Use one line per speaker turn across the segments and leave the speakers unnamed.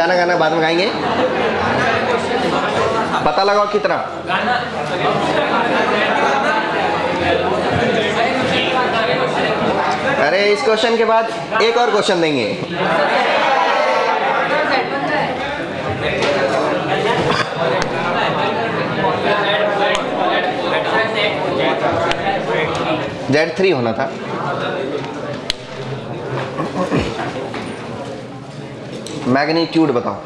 गाना गाना बाद में गाएंगे। पता लगाओ कितना। अरे इस क्वेश्चन के बाद एक और क्वेश्चन देंगे। Z3 होना था। मैग्नीट्यूड बताओ।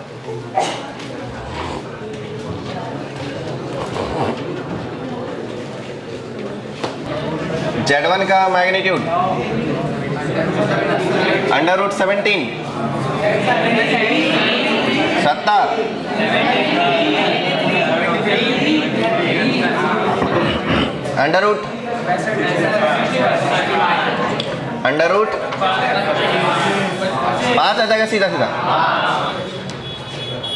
Z1 का मैग्नीट्यूड √17 70 अंडर रूट 5 आ जाएगा सीधा सीधा।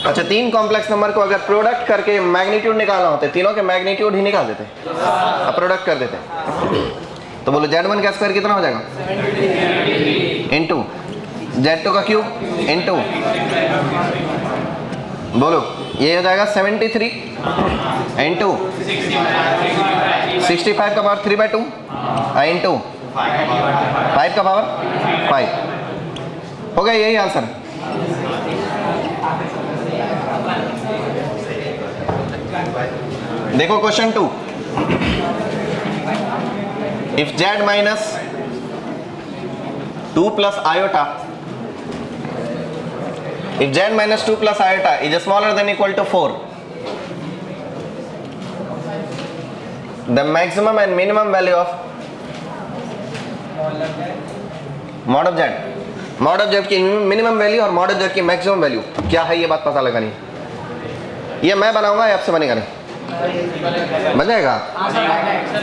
अच्छा, 3 कॉम्प्लेक्स नंबर को अगर प्रोडक्ट करके मैग्नीट्यूड निकालना होते, तीनों के मैग्नीट्यूड ही निकाल देते, अब प्रोडक्ट कर देते। तो बोलो Z1 का स्क्वायर कितना हो जाएगा? इंटू Z2 का क्यूब इंटू, बोलो ये हो जाएगा 73 इंटू 65 का पावर 3/2 इंटू 5 का पावर 5। हो गया, यही आंसर। देखो question 2। If Z minus 2 plus iota, if Z minus 2 plus iota is smaller than equal to 4, the maximum and minimum value of mod of Z, mod of Z की minimum value और mod of Z की maximum value क्या है, ये बात पता लगानी है। ये मैं बनाऊंगा, आपसे बनेगा नहीं? बन जाएगा,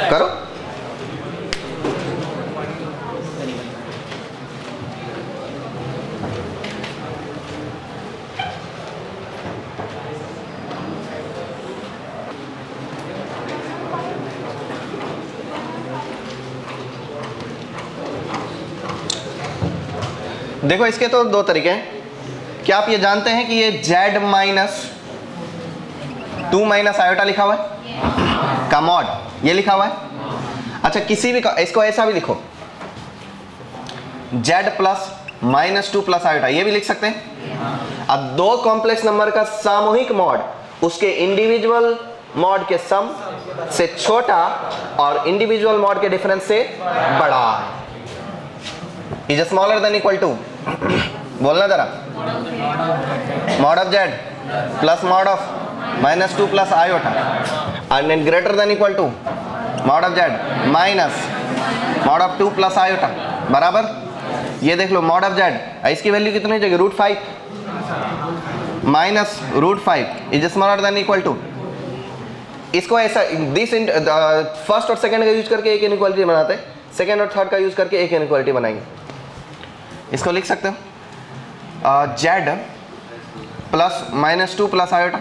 करो। देखो इसके तो 2 तरीके हैं। क्या आप ये जानते हैं कि ये Z minus 2 minus आयोटा लिखा हुआ है का मॉड, ये लिखा हुआ है। अच्छा, किसी भी इसको ऐसा भी लिखो, Z plus minus 2 plus iota, ये भी लिख सकते हैं। अब 2 कॉम्प्लेक्स नंबर का सामूहिक मॉड उसके इंडिविजुअल मॉड के सम से छोटा और इंडिविजुअल मॉड के डिफरेंस से बड़ा है। Is smaller than equal to, बोलना जरा, mod of Z plus mod of -2 plus iota and greater than equal to mod of Z minus mod of 2 plus iota बराबर। ये देख लो मॉड ऑफ Z, इसकी वैल्यू कितनी हो जाएगी? √5 minus √5 is smaller than equal to. इसको ऐसा दिस फर्स्ट और सेकंड का यूज करके एक इनइक्वालिटी बनाते हैं, सेकंड और थर्ड का यूज करके एक इनइक्वालिटी बनाएंगे। इसको लिख सकते हो Z प्लस -2 प्लस आयोटा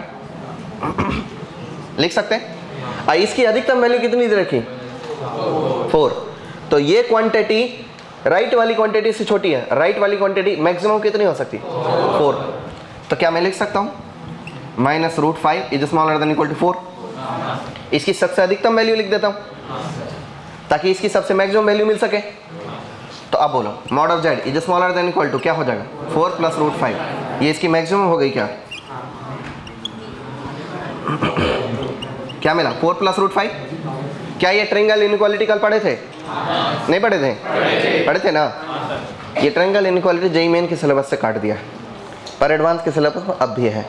लिख सकते हैं। इसकी अधिकतम वैल्यू कितनी दे रखी? 4। तो ये क्वांटिटी राइट वाली क्वांटिटी से छोटी है, राइट वाली क्वांटिटी मैक्सिमम कितनी हो सकती? 4। तो क्या मैं लिख सकता हूँ -√5 is smaller than equal to 4। इसकी सबसे अधिकतम वैल्यू लिख देता हूँ ताकि इसकी सबसे मैक्सिमम वैल्यू मिल सके। तो अब बोलो mod of Z is smaller than equal to क्या हो जाएगा? 4 प्लस √5। ये इसकी मैक्सिमम हो गई क्या? क्या मिला? 4 प्लस √5। क्या ये ट्रायंगल इनइक्वालिटी कल पढ़े थे? नहीं पढ़े थे? पढ़े थे ना। ये ट्रायंगल इनइक्वालिटी जेईई मेन के सिलेबस से काट दिया, पर एडवांस के सिलेबस में अब भी है।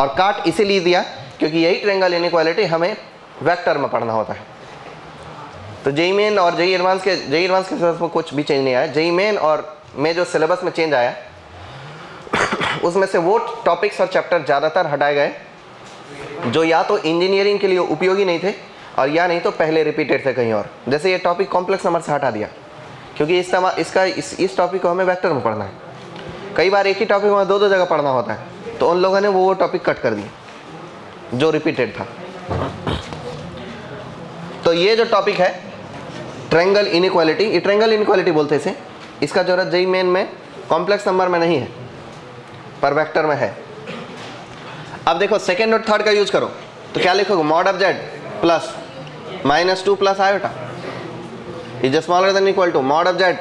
और काट इसीलिए दिया क्योंकि यही ट्रायंगल इनइक्वालिटी हमें वेक्टर में पढ़ना होता है। तो जेईई मेन और जेईई एडवांस के सिलेबस में कुछ भी चेंज नहीं आया। जेईई मेन और में जो सिलेबस में चेंज आया उसमें से वो टॉपिक्स और चैप्टर ज़्यादातर हटाए गए जो या तो इंजीनियरिंग के लिए उपयोगी नहीं थे और या नहीं तो पहले रिपीटेड थे कहीं और। जैसे ये टॉपिक कॉम्प्लेक्स नंबर से हटा दिया क्योंकि इस टॉपिक को हमें वेक्टर में पढ़ना है। कई बार एक ही टॉपिक में 2 जगह पढ़ना होता है, तो उन लोगों ने वो टॉपिक कट कर दिए जो रिपीटेड था। तो ये जो टॉपिक है ट्रायंगल इनइक्वालिटी, ये ट्रायंगल इनइक्वालिटी बोलते हैं इसे। इसका जरूरत जेईई मेन में कॉम्प्लेक्स नंबर में नहीं है, पर वेक्टर में है। अब देखो सेकेंड और थर्ड का यूज करो तो क्या लिखोगे, mod of Z plus -2 plus iota is smaller than equal to mod of Z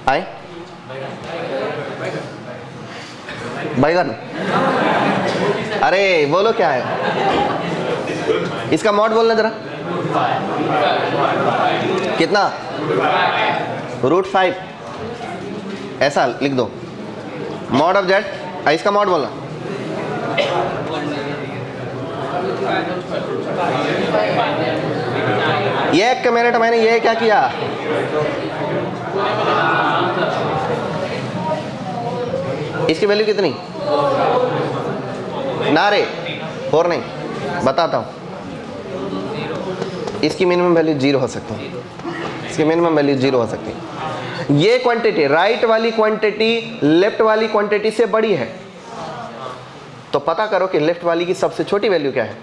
आई बैगन। अरे बोलो क्या है इसका मॉड बोलना जरा, कितना, √5 ऐसा लिख दो मॉड ऑफ जेड, इसका मॉड बोलना ये 1 मिनट मैंने ये क्या किया, इसकी वैल्यू कितनी ना रे 4 नहीं, बताता हूँ, इसकी मिनिमम वैल्यू 0 हो सकती है, इसकी मिनिमम वैल्यू 0 हो सकती है। ये क्वांटिटी राइट वाली क्वांटिटी लेफ्ट वाली क्वांटिटी से बड़ी है, तो पता करो कि लेफ्ट वाली की सबसे छोटी वैल्यू क्या है,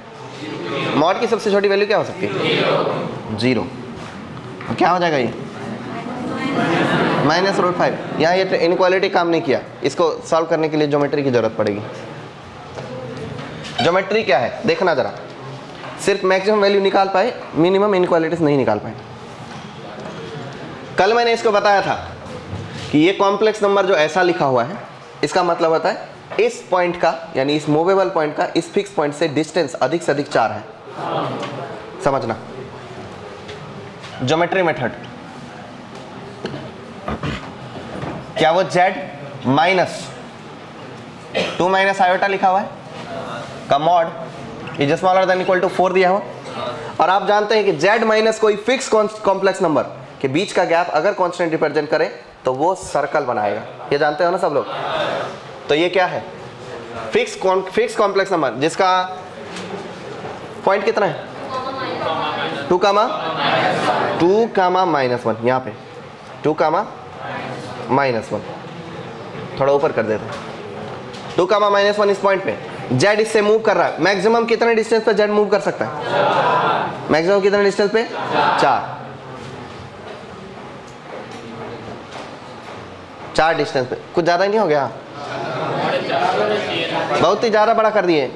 मॉड की सबसे छोटी वैल्यू क्या हो सकती है, 0। क्या हो जाएगा ये -√5। यहाँ ये इनक्वालिटी काम नहीं किया, इसको सॉल्व करने के लिए ज्योमेट्री की जरूरत पड़ेगी। ज्योमेट्री क्या है देखना जरा, सिर्फ मैक्सिमम वैल्यू निकाल पाए, मिनिमम इनक्वालिटीज नहीं निकाल पाए। कल मैंने इसको बताया था कि ये कॉम्प्लेक्स नंबर जो ऐसा लिखा हुआ है इसका मतलब होता है इस पॉइंट का, यानी इस मूवेबल पॉइंट का इस फिक्स पॉइंट से डिस्टेंस अधिक से अधिक 4 है। समझना ज्योमेट्री मेथड, क्या वो z -2 माइनस आयोटा लिखा हुआ है का mod is smaller than equal to 4 दिया हुआ, और आप जानते हैं कि z माइनस कोई फिक्स कॉम्प्लेक्स नंबर के बीच का गैप अगर कांस्टेंट रिप्रेजेंट करे तो वो सर्कल बनाएगा, ये जानते हो ना सब लोग। तो ये क्या है, फिक्स कॉम्प्लेक्स नंबर जिसका पॉइंट कितना है 2, -1, यहाँ पे 2, -1, थोड़ा ऊपर कर देते हैं, 2, -1 इस पॉइंट पे z इससे मूव कर रहा है, मैक्सिमम कितने डिस्टेंस पे z मूव कर सकता है, मैक्सिमम कितने डिस्टेंस पे 4 डिस्टेंस पे, कुछ ज़्यादा ही नहीं हो गया, बहुत ही ज़्यादा बड़ा कर दिए।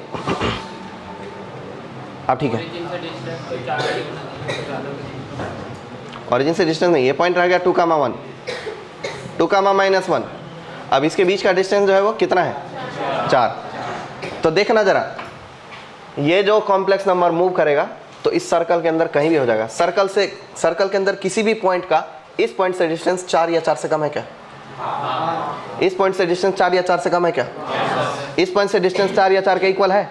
अब ठीक है, ओरिजिन से डिस्टेंस नहीं, ये पॉइंट रह गया 2, -1, 2, -1। अब इसके बीच का डिस्टेंस जो है वो कितना है 4। तो देखना जरा, ये जो कॉम्प्लेक्स नंबर मूव करेगा तो इस सर्कल के अंदर कहीं भी हो जाएगा, सर्कल के अंदर किसी भी पॉइंट का इस पॉइंट से डिस्टेंस 4 या 4 से कम है क्या, इस पॉइंट से डिस्टेंस 4 या 4 से कम है क्या, इस पॉइंट से डिस्टेंस 4 या 4 के इक्वल है,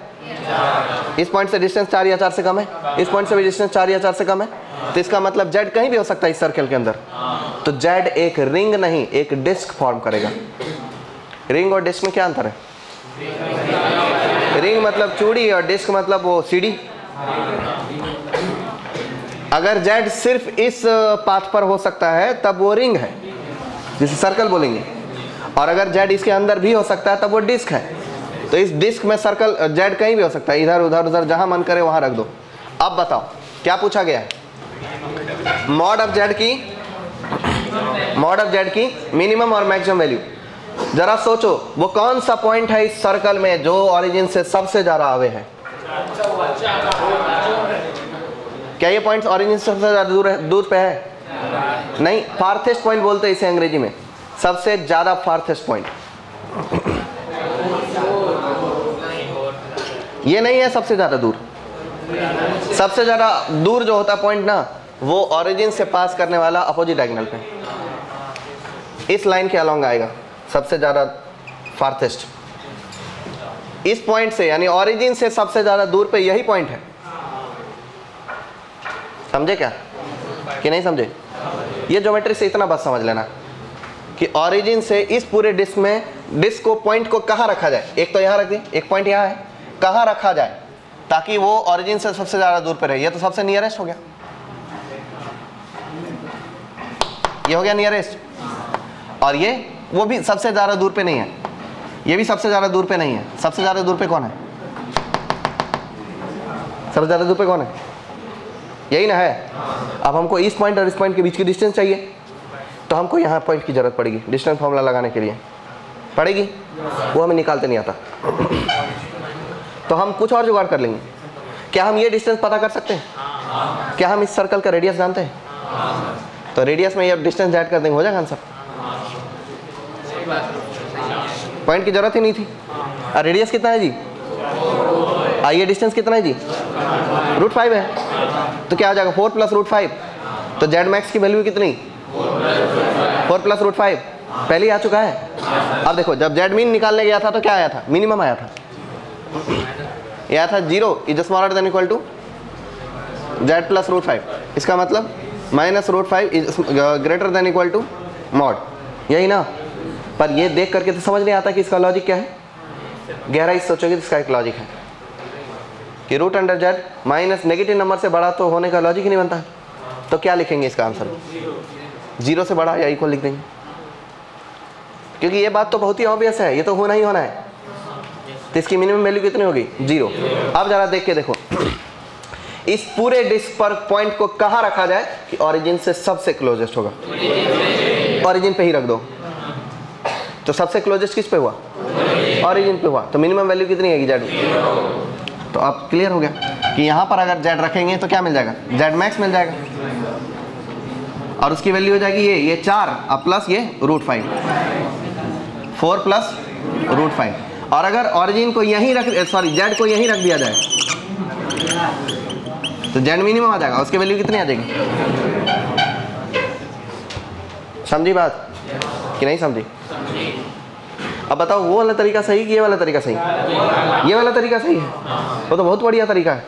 इस पॉइंट से डिस्टेंस 4 या 4 से कम है, इस पॉइंट से भी डिस्टेंस 4 या 4 से कम है, तो इसका मतलब z कहीं भी हो सकता है इस सर्कल के अंदर। तो z एक रिंग नहीं एक डिस्क फॉर्म करेगा। रिंग और डिस्क में क्या अंतर है, रिंग मतलब चूड़ी और डिस्क मतलब वो सीढ़ी। अगर z सिर्फ इस पाथ पर हो सकता है तब वो रिंग है जिसे सर्कल बोलेंगे, और अगर z इसके अंदर भी हो सकता है तब वो डिस्क है। तो इस डिस्क में सर्कल z कहीं भी हो सकता है, इधर उधर उधर जहां मन करे वहां रख दो। अब बताओ क्या पूछा गया है, मॉड ऑफ z की मिनिमम और मैक्सिमम वैल्यू। जरा सोचो वो कौन सा पॉइंट है इस सर्कल में जो ओरिजिन से सबसे ज्यादा आवे है, क्या ये पॉइंट ओरिजिन से सबसे ज्यादा दूर पे है, नहीं, फार्थेस्ट पॉइंट बोलते हैं इसे अंग्रेजी में, सबसे ज्यादा फार्थेस्ट पॉइंट। ये नहीं है सबसे ज्यादा दूर, सबसे ज्यादा दूर जो होता है पॉइंट ना वो ओरिजिन से पास करने वाला अपोजिट डायगोनल पे इस लाइन के अलोंग आएगा, सबसे ज्यादा फार्थेस्ट इस पॉइंट से, यानी ओरिजिन से सबसे ज्यादा दूर पे यही पॉइंट है। समझे क्या कि नहीं समझे, ये ज्योमेट्री से इतना बस समझ लेना कि ओरिजिन से इस पूरे डिस्क में डिस्क को पॉइंट को कहाँ रखा जाए, एक तो यहाँ रख दी, एक पॉइंट यहाँ है, कहाँ रखा जाए ताकि वो ओरिजिन से सबसे ज्यादा दूर पे रहे। ये तो सबसे नियरेस्ट हो गया, ये हो गया नियरेस्ट, और ये वो भी सबसे ज्यादा दूर पे नहीं है, ये भी सबसे ज्यादा दूर पे नहीं है। सबसे ज्यादा दूर पे कौन है, सबसे ज्यादा दूर पे कौन है, यही ना है। अब हमको इस पॉइंट और इस पॉइंट के बीच की डिस्टेंस चाहिए, तो हमको यहाँ पॉइंट की जरूरत पड़ेगी डिस्टेंस फॉर्मूला लगाने के लिए। पड़ेगी, वो हमें निकालते नहीं आता। तो हम कुछ और जुगाड़ कर लेंगे। क्या हम ये डिस्टेंस पता कर सकते हैं? क्या हम इस सर्कल का रेडियस जानते हैं? तो रेडियस में ये डिस्टेंस ऐड कर देंगे, हो जाएगा आंसर। पॉइंट की जरूरत ही नहीं थी। और रेडियस कितना है जी? ये डिस्टेंस कितना है जी? √5 है। तो क्या आ जाएगा 4 + √5। तो जेड मैक्स की वैल्यू कितनी? 4 + √5 पहले ही आ चुका है। अब देखो जब जेड मीन निकालने गया था तो क्या आया था? मिनिमम आया था। यह आया था 0 is smaller than equal to Z + √5। इसका मतलब -√5 is greater than equal to mod, यही ना। पर ये देख करके तो समझ नहीं आता कि इसका लॉजिक क्या है। गहराई से सोचोगे तो इसका एक लॉजिक है कि √z माइनस नेगेटिव नंबर से बड़ा तो होने का लॉजिक ही नहीं बनता। तो क्या लिखेंगे इसका आंसर? 0 से बड़ा या इक्वल लिख देंगे, क्योंकि ये बात तो बहुत ही ऑब्वियस है, ये तो होना ही होना है। तो इसकी मिनिमम वैल्यू कितनी होगी? 0। अब जरा देख के देखो इस पूरे डिस्क पर पॉइंट को कहाँ रखा जाए कि ओरिजिन से सबसे क्लोजेस्ट होगा। ओरिजिन पे ही रख दो। तो सबसे क्लोजेस्ट किस पे हुआ? ओरिजिन पे हुआ। तो मिनिमम वैल्यू कितनी है जेड? तो अब क्लियर हो गया कि यहाँ पर अगर जेड रखेंगे तो क्या मिल जाएगा? जेड मैक्स मिल जाएगा। और उसकी वैल्यू हो जाएगी ये 4 अब प्लस ये √5, 4 + √5। और अगर ओरिजिन को यहीं रख, सॉरी जेड को यहीं रख दिया जाए तो जेड मिनिमम आ जाएगा। उसकी वैल्यू कितनी आ जाएगी? समझी बात कि नहीं समझी? अब बताओ वो वाला तरीका सही कि ये वाला तरीका सही? ये वाला तरीका सही है, वो तो बहुत बढ़िया तरीका है।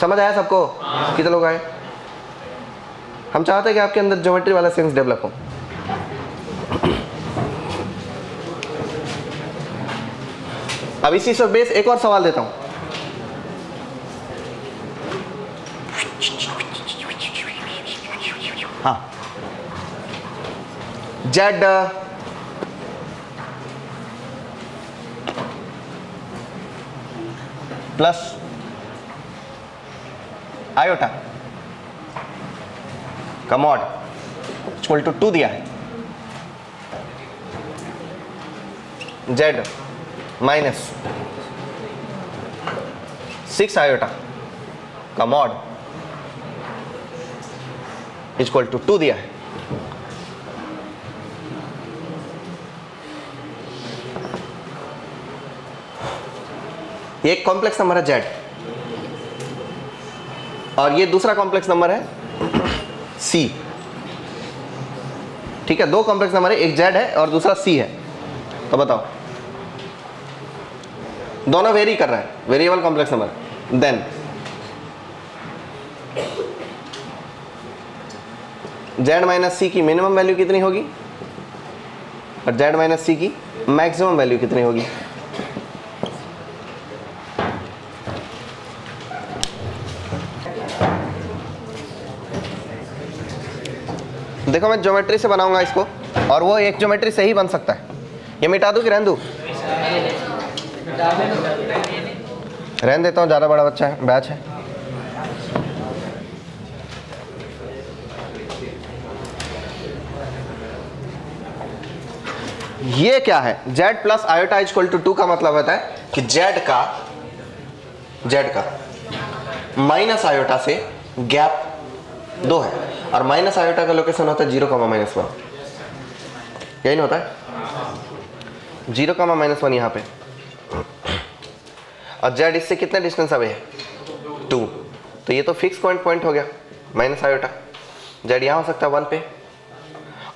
समझ आया सबको? कितने लोग आए? हम चाहते हैं कि आपके अंदर ज्योमेट्री वाला सेंस डेवलप हो। अब इसी से बेस एक और सवाल देता हूं। हाँ, जेड प्लस आयोटा का मॉड इक्वल टू 2 दिया है। जेड माइनस 6 आयोटा का मॉड इक्वल टू 2 दिया है। ये एक कॉम्प्लेक्स नंबर है जेड, और ये दूसरा कॉम्प्लेक्स नंबर है सी। ठीक है, दो कॉम्प्लेक्स नंबर है, एक जेड है और दूसरा सी है। तो बताओ, दोनों वेरी कर रहा है, variable complex number. Then Z minus C की मिनिमम वैल्यू कितनी होगी और जेड माइनस सी की मैक्सिमम वैल्यू कितनी होगी? देखो मैं ज्योमेट्री से बनाऊंगा इसको, और वो एक ज्योमेट्री से ही बन सकता है। ये मिटा दूं कि रहने दूं? रहने देता हूँ, ज़्यादा बड़ा बच्चा है, बैच है। ये क्या है? Z plus iota equal to 2 का मतलब होता है कि जेड का माइनस आयोटा से गैप 2 है, और माइनस आयोटा का लोकेशन होता है 0,-1। यही नहीं होता है? 0,-1 यहाँ पे, और जेड इससे कितने डिस्टेंस अवे है? 2। तो ये तो फिक्स पॉइंट हो गया माइनस आयोटा। जेड यहाँ हो सकता है 1 पे,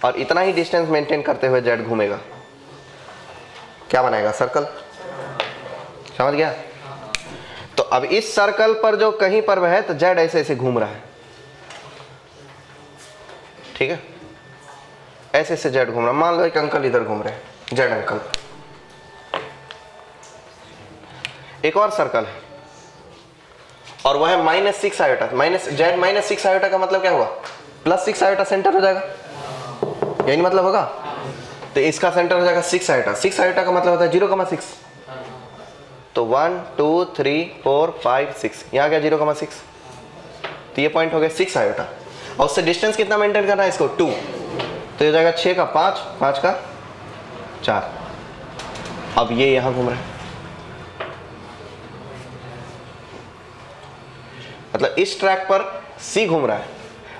और इतना ही डिस्टेंस मेंटेन करते हुए जेड घूमेगा, क्या बनाएगा? सर्कल। समझ गया? तो अब इस सर्कल पर जो कहीं पर वह है तो जेड ऐसे ऐसे घूम रहा है। ठीक है, ऐसे ऐसे जेड घूम रहा है। मान लो एक अंकल इधर घूम रहे हैं, जेड अंकल। एक और सर्कल है और वह है -6 आयोटा। जेड -6 आयोटा का मतलब क्या हुआ? +6 आयोटा सेंटर हो जाएगा, यही मतलब होगा। तो इसका सेंटर हो जाएगा 6 आयोटा। 6 आयोटा का मतलब होता है 0,6। तो 1 2 3 4 5 6, यहाँ गया 0,6। तो ये पॉइंट हो गया 6 आयोटा, और उससे डिस्टेंस कितना मेंटेन करना है इसको? 2। तो ये हो जाएगा 6 का 5, 5 का 4। अब ये यहां घूम रहा है, मतलब इस ट्रैक पर C घूम रहा है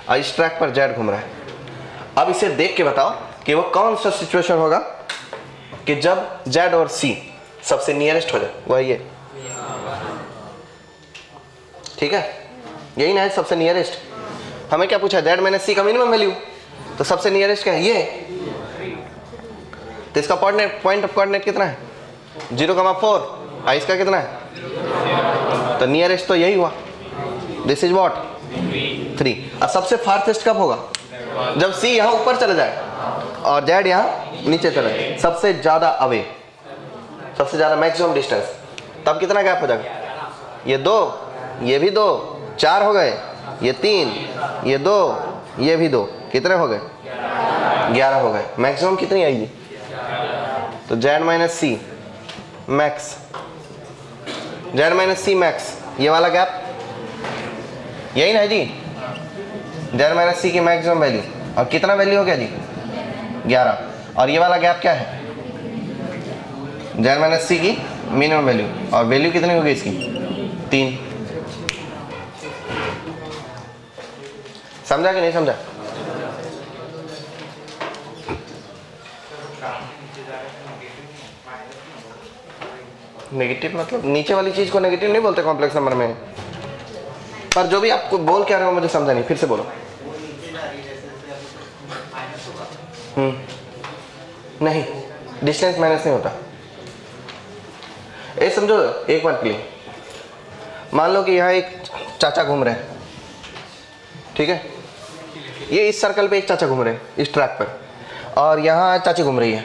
और इस ट्रैक पर Z घूम रहा है। अब इसे देख के बताओ कि वो कौन सा सिचुएशन होगा कि जब Z और C सबसे नियरेस्ट हो जाए, वह ये, ठीक है, यही ना है सबसे नियरेस्ट। हमें क्या पूछा, Z माइनस C का मिनिमम वैल्यू, तो सबसे नियरेस्ट क्या है, ये। तो इसका पॉइंट ऑफ कोऑर्डिनेट कितना है, 0,4 और इसका कितना है, तो नियरेस्ट तो यही हुआ, दिस इज व्हाट 3। और सबसे फारथेस्ट कब होगा, जब C यहाँ ऊपर चला जाए और Z यहाँ नीचे चला जाए, सबसे ज्यादा अवे, सबसे ज्यादा मैक्सिमम डिस्टेंस। तब कितना गैप हो जाएगा, ये 2, ये भी 2, 4 हो गए, ये 3, ये 2, ये भी 2, कितने हो गए, 11 हो गए। मैक्सिमम कितनी आएगी, तो Z minus C max, Z minus C max, ये वाला गैप यही ना है जी, Z माइनस C की मैक्सिमम वैल्यू, और कितना वैल्यू हो गया जी, 11। और ये वाला गैप क्या है, Z माइनस C की मिनिमम वैल्यू, और वैल्यू कितनी होगी इसकी, 3। समझा कि नहीं समझा, नेगेटिव मतलब नीचे वाली चीज को नेगेटिव नहीं बोलते कॉम्प्लेक्स नंबर में, पर जो भी आपको बोल क्या रहे हो मुझे समझा नहीं, फिर से बोलो। नहीं, डिस्टेंस माइनस नहीं होता। ये समझो एक बार के लिए, मान लो कि यहाँ एक चाचा घूम रहे हैं, ठीक है, ये इस सर्कल पे एक चाचा घूम रहे हैं इस ट्रैक पर, और यहाँ चाची घूम रही है,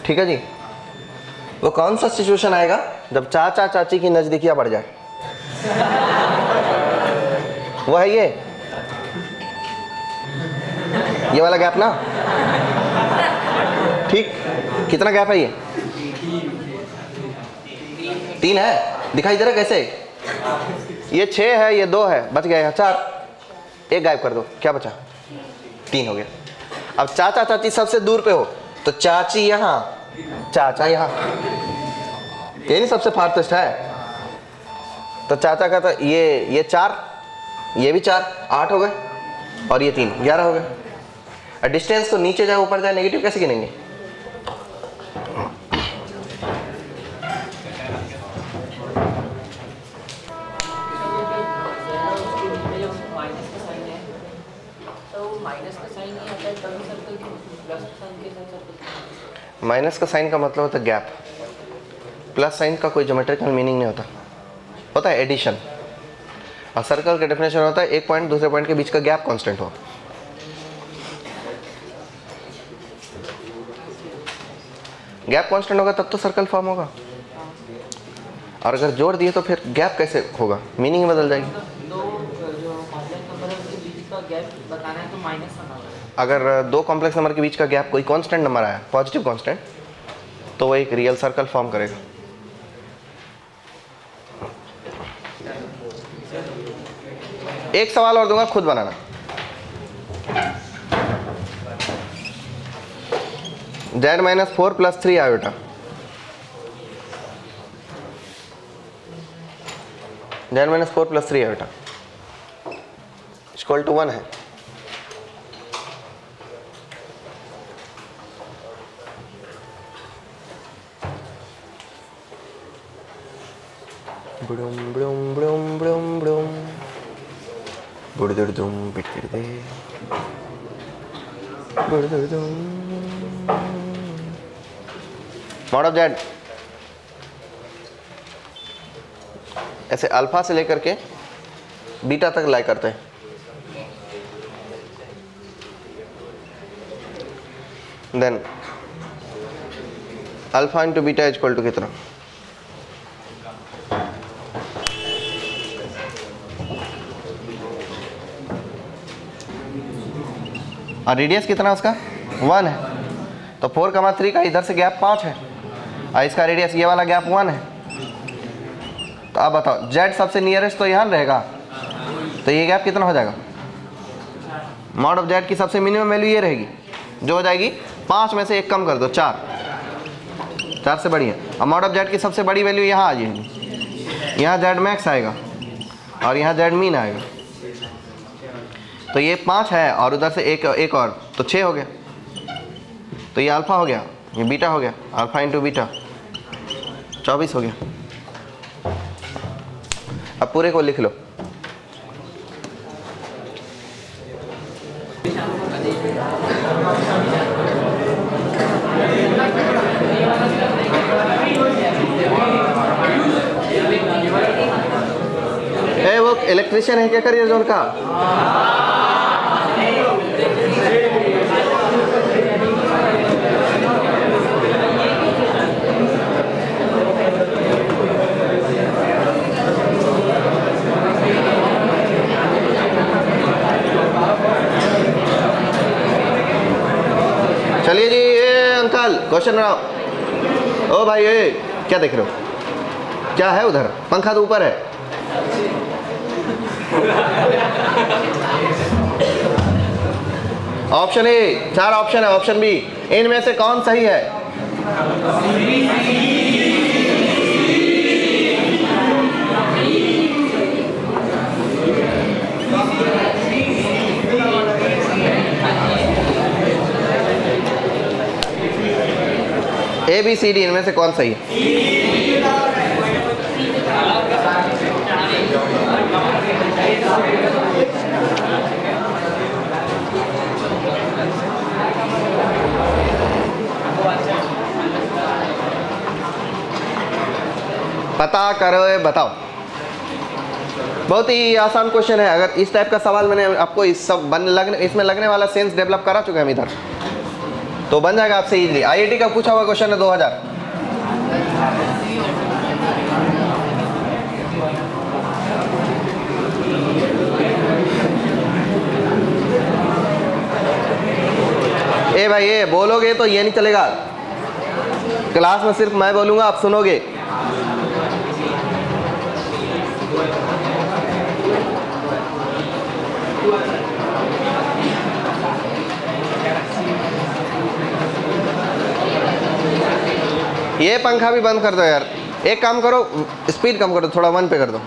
ठीक है जी। वो कौन सा सिचुएशन आएगा जब चाचा चाची की नजदीकियां बढ़ जाए, वो है ये वाला गैप ना, ठीक। कितना गैप है ये, 3 है, दिखाई दे रहा कैसे, ये 6 है, ये 2 है, बच गया यहाँ 4, एक गायब कर दो, क्या बचा, 3 हो गया। अब चाचा चाची सबसे दूर पे हो, तो चाची यहाँ, चाचा यहाँ, ये नहीं सबसे फारथेस्ट है, तो चाचा का तो ये 4, ये भी 4, 8 हो गए, और ये 3, 11 हो गए। डिस्टेंस को नीचे जाए ऊपर जाए नेगेटिव कैसे गिनेंगे, माइनस का साइन का मतलब होता है गैप, प्लस साइन का कोई ज्योमेट्रिकल मीनिंग नहीं होता, होता है एडिशन। और सर्कल का डेफिनेशन होता है एक पॉइंट दूसरे पॉइंट के बीच का गैप कांस्टेंट हो। गैप कांस्टेंट होगा तब तो सर्कल फॉर्म होगा, और अगर जोड़ दिए तो फिर गैप कैसे होगा, मीनिंग बदल जाएगी। अगर 2 कॉम्प्लेक्स नंबर के बीच का गैप कोई कांस्टेंट नंबर आया, पॉजिटिव कांस्टेंट, तो वो एक रियल सर्कल फॉर्म करेगा। एक सवाल और दूंगा, खुद बनाना। Z minus 4 plus 3 iota, Z minus 4 plus 3 iota equal to 1 है। ब्लूम ब्लूम ब्लूम ब्लूम ब्लूम बुड़दुड़दुम बिटकिड़दे बुड़दुड़दुम। मॉड ऑफ Z ऐसे अल्फा से लेकर के बीटा तक लाई करते हैं। Then alpha into beta equal to कितना, और रेडियस कितना उसका 1 है, तो 4,3 का इधर से गैप 5 है, और इसका रेडियस ये वाला गैप 1 है। तो अब बताओ Z सबसे नियरेस्ट तो यहाँ रहेगा, तो ये गैप कितना हो जाएगा, मॉड ऑफ Z की सबसे मिनिमम वैल्यू ये रहेगी, जो हो जाएगी 5 में से 1 कम कर दो 4, 4 से बड़ी है। अब मॉड ऑफ जेड की सबसे बड़ी वैल्यू यहाँ आ जाएगी, यहाँ जेड मैक्स आएगा और यहाँ जेड मीन आएगा। तो ये 5 है और उधर से एक और, तो 6 हो गया। तो ये अल्फ़ा हो गया, ये बीटा हो गया, अल्फ़ा इंटू बीटा 24 हो गया। अब पूरे को लिख लो। वो इलेक्ट्रिशियन है क्या करियर जोन का? चलिए जी, ये अंकल क्वेश्चन बनाओ। ओ भाई, ये क्या देख रहे हो? क्या है उधर? पंखा तो ऊपर है। ऑप्शन ए, 4 ऑप्शन है, ऑप्शन बी, इनमें से कौन सही है? ए बी सी डी इनमें से कौन सही है? पता करो, बताओ। बहुत ही आसान क्वेश्चन है। अगर इस टाइप का सवाल मैंने आपको इसमें लगने वाला सेंस डेवलप करा चुके हैं हम इधर, तो बन जाएगा आपसे इजीली। आईआईटी का पूछा हुआ क्वेश्चन है 2000। ए भाई, ये बोलोगे तो ये नहीं चलेगा। क्लास में सिर्फ मैं बोलूंगा, आप सुनोगे। ये पंखा भी बंद कर दो यार। एक काम करो, स्पीड कम करो, थोड़ा 1 पे कर दो।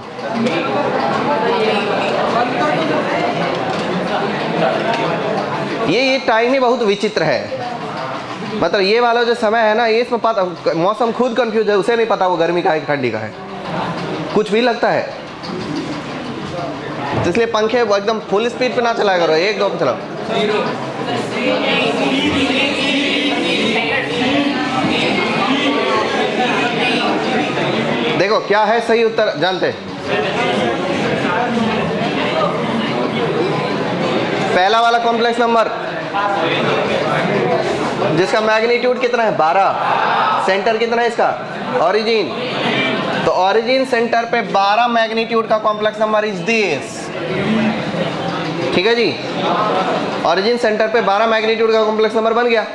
ये टाइम ही बहुत विचित्र है। मतलब ये वाला जो समय है ना, ये इसमें पता मौसम खुद कंफ्यूज है, उसे नहीं पता वो गर्मी का है ठंडी का है, कुछ भी लगता है। तो इसलिए पंखे एकदम फुल स्पीड पे ना चलाया करो, 1-2 पे चलाओ। देखो क्या है सही उत्तर, जानते? पहला वाला कॉम्प्लेक्स नंबर जिसका मैग्नीट्यूड कितना है? 12। सेंटर कितना है इसका? ओरिजिन। तो ओरिजिन सेंटर पे 12 मैग्नीट्यूड का कॉम्प्लेक्स नंबर इज दिस। ठीक है जी, ओरिजिन सेंटर पे 12 मैग्नीट्यूड का कॉम्प्लेक्स नंबर बन गया।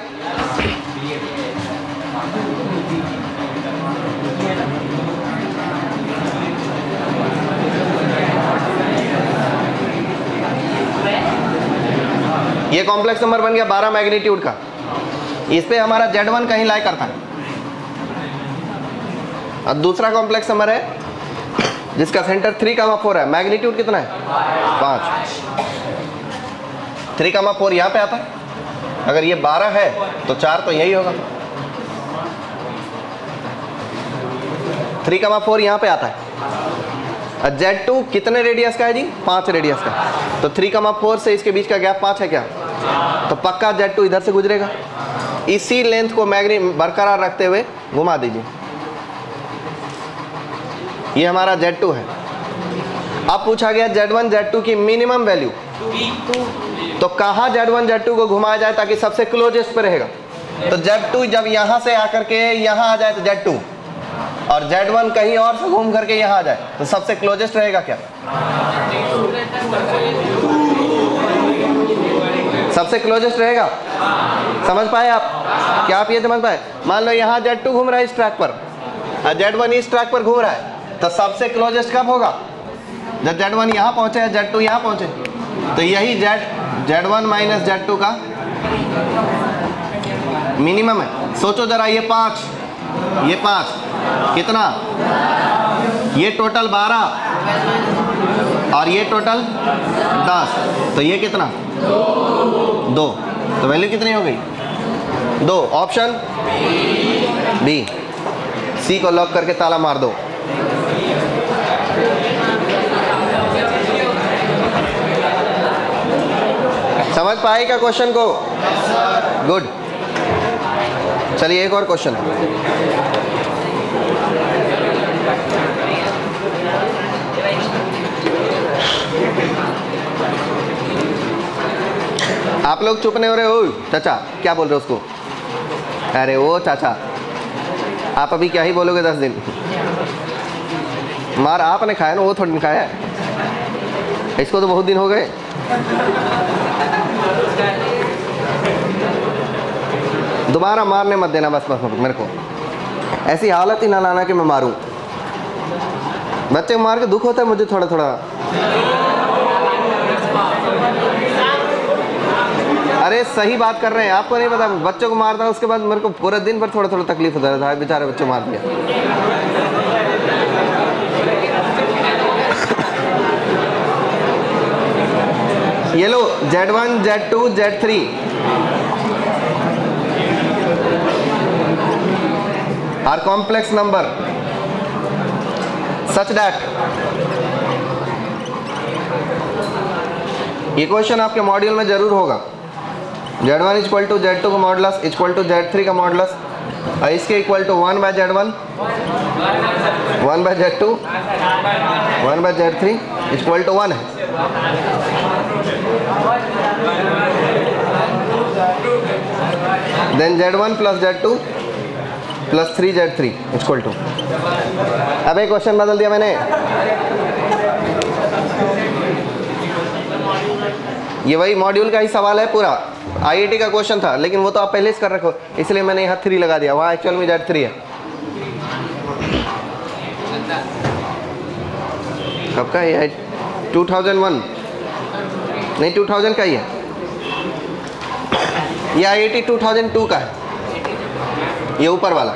ये कॉम्प्लेक्स नंबर बन गया 12 मैग्नीट्यूड का। इस पे हमारा Z1 कहीं लाई करता है। अब दूसरा कॉम्प्लेक्स नंबर है जिसका सेंटर 3,4 है, मैग्नीट्यूड कितना है? 5। 3,4 यहाँ पे आता है। अगर ये 12 है तो 4 तो यही होगा। 3,4 यहाँ पे आता है। Z2 कितने रेडियस का है जी? 5 रेडियस का। तो 3,4 से इसके बीच का गैप 5 है क्या? तो पक्का Z2 इधर से गुजरेगा। इसी लेंथ को बरकरार रखते हुए घुमा दीजिए। ये हमारा Z2 है। अब पूछा गया Z1 Z2 की मिनिमम वैल्यू, तो कहाँ Z1 Z2 को घुमाया जाए ताकि सबसे क्लोजेस्ट पे रहेगा? तो Z2 जब यहाँ से आकर के यहाँ आ जाए तो Z2, और Z1 कहीं और से घूम करके यहाँ आ जाए तो सबसे क्लोजेस्ट रहेगा क्या? सबसे क्लोजेस्ट रहेगा। समझ पाए आप? क्या आप ये समझ पाए? मान लो यहाँ Z2 घूम रहा है इस ट्रैक पर और Z1 इस ट्रैक पर घूम रहा है, तो सबसे क्लोजेस्ट कब होगा? जब Z1 यहाँ पहुँचे या Z2 यहाँ पहुँचे। तो यही Z1 माइनस Z2 का मिनिमम है। सोचो जरा, ये 5 ये 5, कितना? ये टोटल 12 और ये टोटल 10, तो ये कितना? 2। तो वैल्यू कितनी हो गई? 2। Option B. सी को लॉक करके ताला मार दो। समझ पाए क्या क्वेश्चन को? गुड। चलिए एक और क्वेश्चन। आप लोग चुप नहीं हो रहे हो? चाचा क्या बोल रहे हो उसको? अरे वो चाचा, आप अभी क्या ही बोलोगे 10 दिन? मार आपने खाया ना, वो थोड़ी खाया है। इसको तो बहुत दिन हो गए। दोबारा मारने मत देना बस मेरे को। ऐसी हालत ही ना लाना कि मैं मारूं। बच्चे को मार के दुख होता है मुझे थोड़ा थोड़ा। अरे सही बात कर रहे हैं, आपको नहीं पता? बच्चों को मारता है उसके बाद मेरे को पूरे दिन भर थोड़ा थोड़ा तकलीफ होता था। बेचारे बच्चों मार दिया। ये लो Z1, Z2, Z3 are complex number such that ये क्वेश्चन आपके मॉड्यूल में जरूर होगा। Z1 इक्वल टू Z2 का मॉडुलस इक्वल टू Z3 का मॉडुलस और इसके equal to 1/Z1 1/Z2 1/Z3 equal to 1 है। Then Z1 plus Z2 plus 3Z3 equal to. अब एक क्वेश्चन बदल दिया मैंने। ये वही मॉड्यूल का ही सवाल है पूरा। आईआईटी का क्वेश्चन था लेकिन वो तो आप पहले से कर रखो, इसलिए मैंने यहाँ 3 लगा दिया। वहाँ एक्चुअल में Z3 है। कब का ये है? 2001 नहीं 2000 का ही है। ये आईआईटी 2002 का है, ये ऊपर वाला।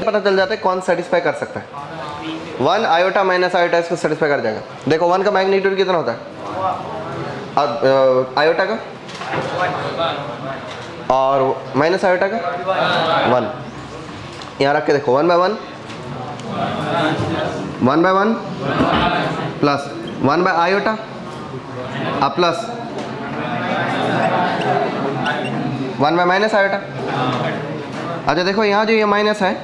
पता चल जाता है कौन सेटिस्फाई कर सकता है। 1 आयोटा माइनस आयोटा इसको सेटिस्फाई कर जाएगा। देखो 1 का मैग्नीट्यूड कितना होता है और आयोटा का और माइनस आयोटा का 1। यहाँ रख के देखो 1/1 1/1 प्लस 1 आयोटा अब प्लस 1 माइनस आयोटा। अच्छा देखो यहाँ जो ये माइनस है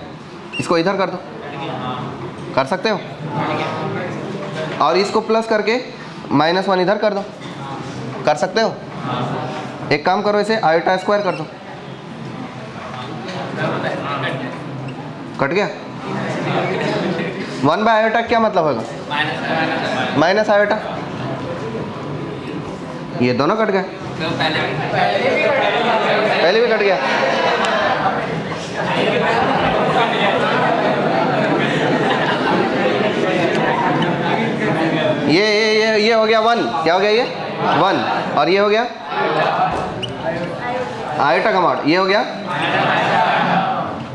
इसको इधर कर दो, कर सकते हो? और इसको प्लस करके -1 इधर कर दो, कर सकते हो? एक काम करो, इसे आयोटा स्क्वायर कर दो। कट गया। 1 आयोटा क्या मतलब होगा? Minus iota. ये दोनों कट गए। पहले भी कट गया। ये हो गया 1। क्या हो गया? ये 1 और ये हो गया आयोटा का मॉड। ये हो गया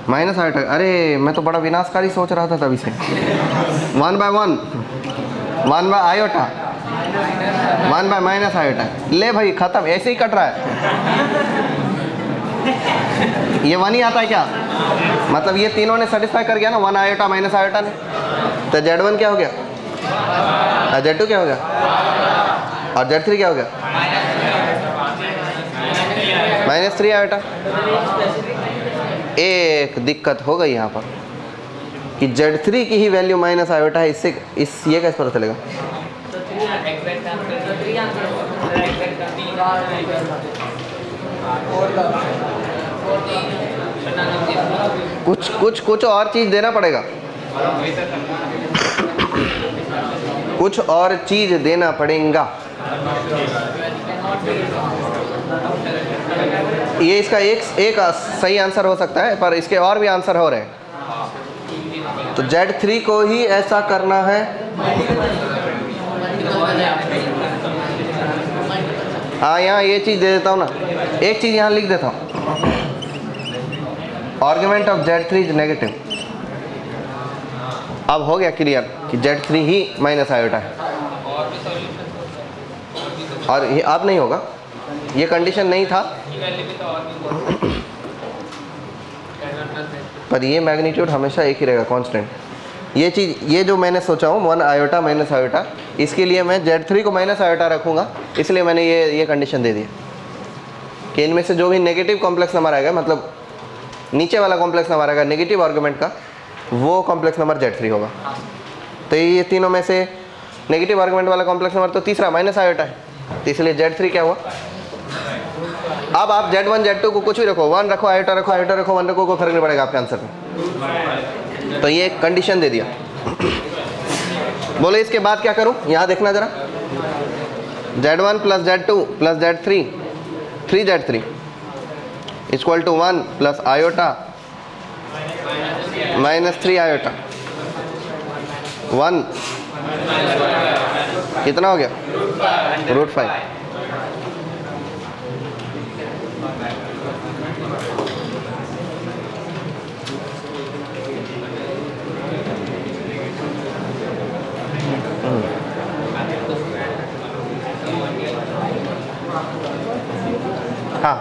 माइनस आयोटा। अरे मैं तो बड़ा विनाशकारी सोच रहा था तभी से। 1/1 1 आयोटा 1 माइनस आयोटा। ले भाई खत्म, ऐसे ही कट रहा है। ये 1 ही आता है क्या? मतलब ये तीनों ने सेटिस्फाई कर गया ना, 1 आयोटा माइनस आयोटा ने। तो Z1 क्या हो गया और Z2 क्या हो गया और Z3 क्या हो गया? -3 आयोटा। एक दिक्कत हो गई यहाँ पर। कि Z3 की ही वैल्यू माइनस आयोटा है, इससे ये कैसे पता चलेगा? कुछ और चीज देना पड़ेगा, कुछ और चीज देना पड़ेगा। ये इसका एक सही आंसर हो सकता है, पर इसके और भी आंसर हो रहे हैं। तो Z3 को ही ऐसा करना है। हाँ, यहाँ ये चीज़ दे देता हूँ ना, एक चीज़ यहाँ लिख देता हूँ, argument of Z3 is negative. अब हो गया क्लियर कि Z3 ही माइनस आयोटा है, और ये अब नहीं होगा, ये कंडीशन नहीं था, पर ये मैग्नीट्यूड हमेशा एक ही रहेगा, कांस्टेंट। ये चीज़, ये जो मैंने सोचा हूँ 1 आयोटा माइनस आयोटा, इसके लिए मैं Z3 को माइनस आयोटा रखूँगा, इसलिए मैंने ये कंडीशन दे दी कि इनमें से जो भी नेगेटिव कॉम्प्लेक्स नंबर आएगा, मतलब नीचे वाला कॉम्प्लेक्स नंबर आएगा नेगेटिव आर्गुमेंट का, वो कॉम्प्लेक्स नंबर Z3 होगा। तो ये तीनों में से नेगेटिव आर्गुमेंट वाला कॉम्प्लेक्स नंबर तो तीसरा माइनस आयोटा है, तो इसलिए Z3 क्या हुआ? अब आप Z1 Z2 को कुछ भी रखो, 1 रखो, आयोटा रखो, आयोटा रखो, 1 रखो, कोई फर्क नहीं पड़ेगा आपके आंसर में। तो ये एक कंडीशन दे दिया। बोले इसके बाद क्या करूं? यहाँ देखना जरा, Z1 plus Z2 plus Z3, 3Z3 equal to 1 plus iota minus 3 iota, 1 कितना हो गया? √5। हाँ,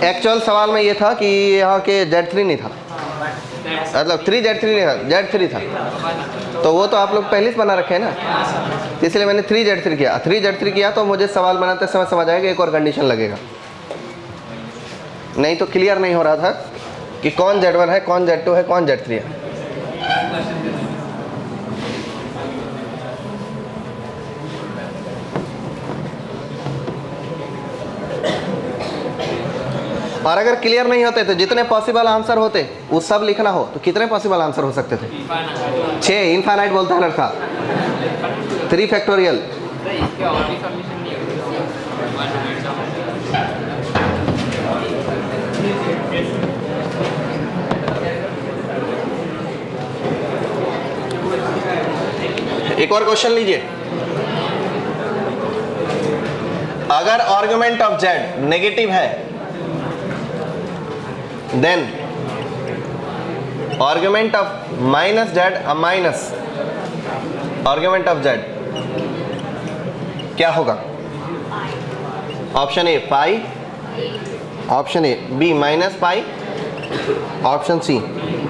एक्चुअल सवाल में ये था कि यहाँ के Z3 नहीं था, मतलब 3Z3 नहीं था, Z3 था, तो वो तो आप लोग पहले से बना रखे हैं ना, इसलिए मैंने 3Z3 किया। 3Z3 किया तो मुझे सवाल बनाते समय समझ आएगा एक और कंडीशन लगेगा, नहीं तो क्लियर नहीं हो रहा था कि कौन Z1 है, कौन Z2 है, कौन Z3 है। और अगर क्लियर नहीं होते तो जितने पॉसिबल आंसर होते वो सब लिखना हो तो कितने पॉसिबल आंसर हो सकते थे? 6। इनफाइनाइट बोलता है लड़का, 3 फैक्टोरियल। एक और क्वेश्चन लीजिए। अगर आर्गुमेंट ऑफ Z नेगेटिव है, then argument of minus Z, minus argument of Z क्या होगा? Option A pi, option A B minus pi, option C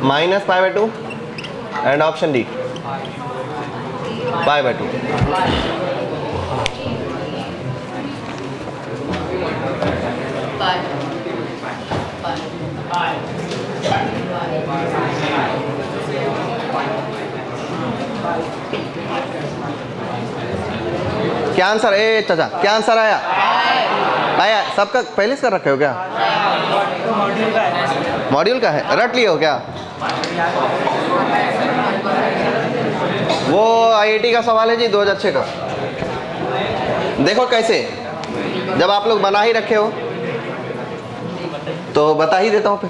minus π/2 and option D π/2। क्या आंसर? ए चाचा, क्या आंसर आया? आया सबका पहले से कर रखे हो क्या? मॉड्यूल का है, रट लिए हो क्या? वो IIT का सवाल है जी 2006 का। देखो कैसे, जब आप लोग बना ही रखे हो तो बता ही देता हूँ। फिर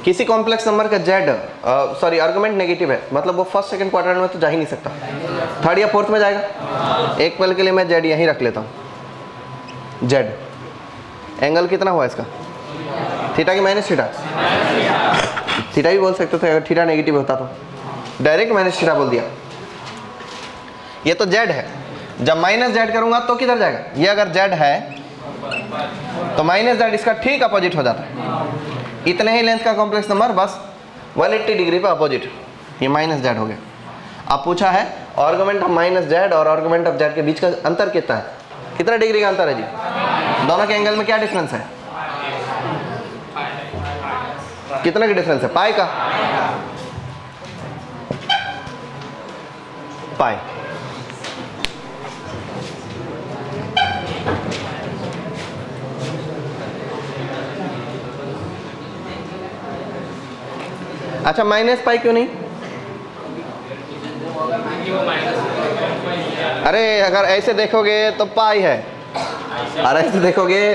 किसी कॉम्प्लेक्स नंबर का Z आर्गुमेंट नेगेटिव है, मतलब वो फर्स्ट सेकंड क्वाड्रेंट में तो जा ही नहीं सकता, थर्ड या फोर्थ में जाएगा। एक पल के लिए मैं Z यहीं रख लेता हूँ। Z एंगल कितना हुआ इसका? थीटा की माइनस थीटा, थीटा भी बोल सकते थे अगर थीटा नेगेटिव होता तो, डायरेक्ट माइनस थीटा बोल दिया। ये तो Z है, जब माइनस Z करूंगा तो किधर जाएगा? ये अगर Z है तो माइनस Z इसका ठीक अपोजिट हो जाता है। इतने ही लेंथ का कॉम्प्लेक्स नंबर बस 180 डिग्री पे अपोजिट, ये माइनस Z हो गया। अब पूछा है आर्गुमेंट ऑफ माइनस Z और आर्गुमेंट ऑफ Z के बीच का अंतर कितना है? कितना डिग्री का अंतर है जी? दोनों के एंगल में क्या डिफरेंस है? कितना का डिफरेंस है? पाई का। पाई अच्छा, माइनस पाई क्यों नहीं? अरे अगर ऐसे देखोगे तो पाई है, और ऐसे देखोगे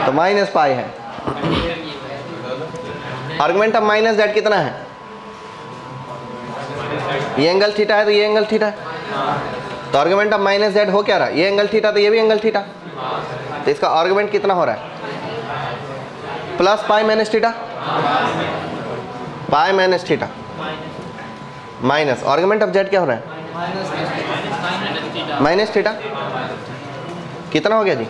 तो माइनस पाई है। आर्गुमेंट ऑफ माइनस जेड कितना है? ये एंगल थीटा है तो ये एंगल थीटा है, तो आर्गुमेंट ऑफ माइनस जेड हो क्या रहा है? ये एंगल थीटा तो ये भी एंगल थीटा, तो इसका आर्गुमेंट कितना हो रहा है? Plus pi minus theta, pi minus theta minus argument of Z क्या हो रहा है? Minus theta. कितना हो गया जी?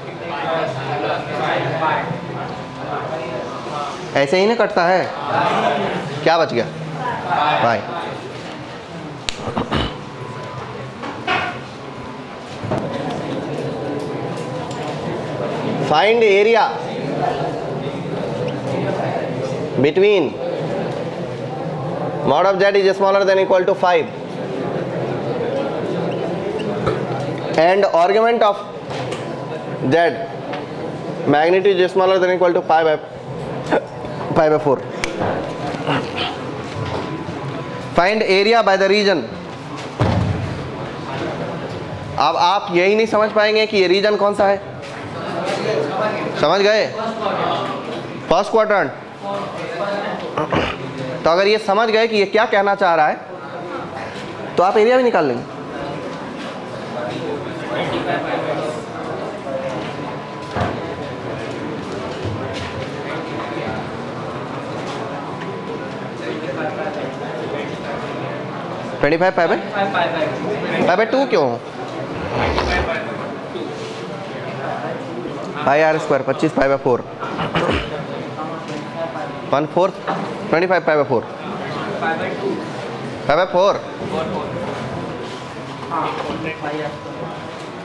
ऐसे ही ना कटता है, क्या बच गया? Pi. Find area between mod of z is smaller than equal to 5 and argument of z magnitude is smaller than equal to pi by 4. Find area by the region. अब आप यही नहीं समझ पाएंगे कि ये रीजन कौन सा है। समझ गए? First quadrant. तो अगर ये समझ गए कि ये क्या कहना चाह रहा है तो आप एरिया भी निकाल लेंगे। ट्वेंटी फाइव पाई बाय 2 क्यों? Pi R square 25 pi by 4 1/4 25 pi by 4 pi by 4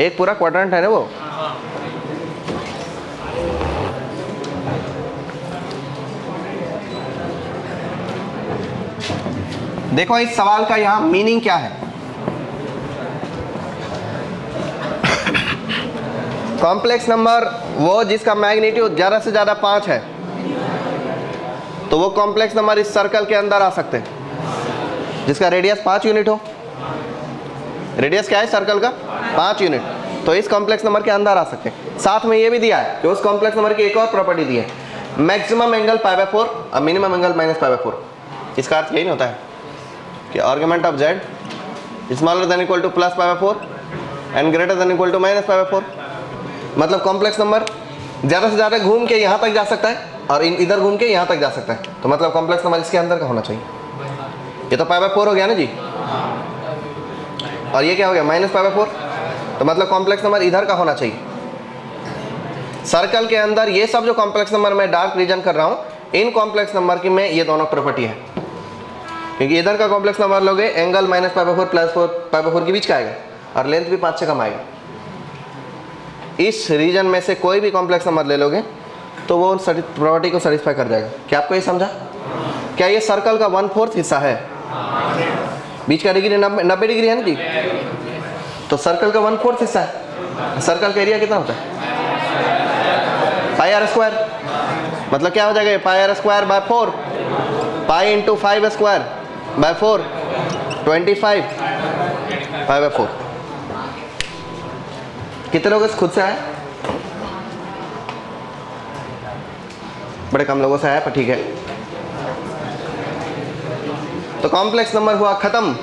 एक पूरा क्वाड्रेंट है ना वो। देखो इस सवाल का यहां मीनिंग क्या है। कॉम्प्लेक्स नंबर वो जिसका मैग्नीट्यूड ज़्यादा से ज़्यादा 5 है, तो वो कॉम्प्लेक्स नंबर इस सर्कल के अंदर आ सकते हैं जिसका रेडियस 5 यूनिट हो। रेडियस क्या है सर्कल का? 5 यूनिट। तो इस कॉम्प्लेक्स नंबर के अंदर आ सकते हैं। साथ में ये भी दिया है कि उस कॉम्प्लेक्स नंबर की एक और प्रॉपर्टी दी है, मैक्सिमम एंगल पाई बाय 4 और minimum angle minus pi by 4। इसका अर्थ यही नहीं होता है कि argument of Z smaller than equal to plus pi by 4 and greater than equal to minus pi by 4। मतलब कॉम्प्लेक्स नंबर ज़्यादा से ज़्यादा घूम के यहाँ तक जा सकता है और इधर घूम के यहाँ तक जा सकता है। तो मतलब कॉम्प्लेक्स नंबर इसके अंदर का होना चाहिए। ये तो पाई बाय 4 हो गया ना जी, और ये क्या हो गया? Minus pi by 4। तो मतलब कॉम्प्लेक्स नंबर इधर का होना चाहिए। सर्कल के अंदर ये सब जो कॉम्प्लेक्स नंबर मैं डार्क रीजन कर रहा हूँ, इन कॉम्प्लेक्स नंबर की में ये दोनों प्रॉपर्टी है। क्योंकि इधर का कॉम्प्लेक्स नंबर लोगे angle minus pi by 4 plus pi by 4 के बीच का आएगा और लेंथ भी 5 से कम आएगा। इस रीजन में से कोई भी कॉम्प्लेक्स नंबर ले लोगे तो वो प्रॉपर्टी को सेटिस्फाई कर जाएगा। क्या आपको ये समझा? क्या ये सर्कल का 1/4 हिस्सा है? बीच का डिग्री 90 डिग्री है ना जी, तो सर्कल का 1/4 हिस्सा है। सर्कल का एरिया कितना होता है? Pi R square. मतलब क्या हो जाएगा? Pi R square by 4 pi into 5 square by 4 25 pi by 4। कितने लोग खुद से आए? बड़े कम लोगों से आया, पर ठीक है। तो कॉम्प्लेक्स नंबर हुआ खत्म।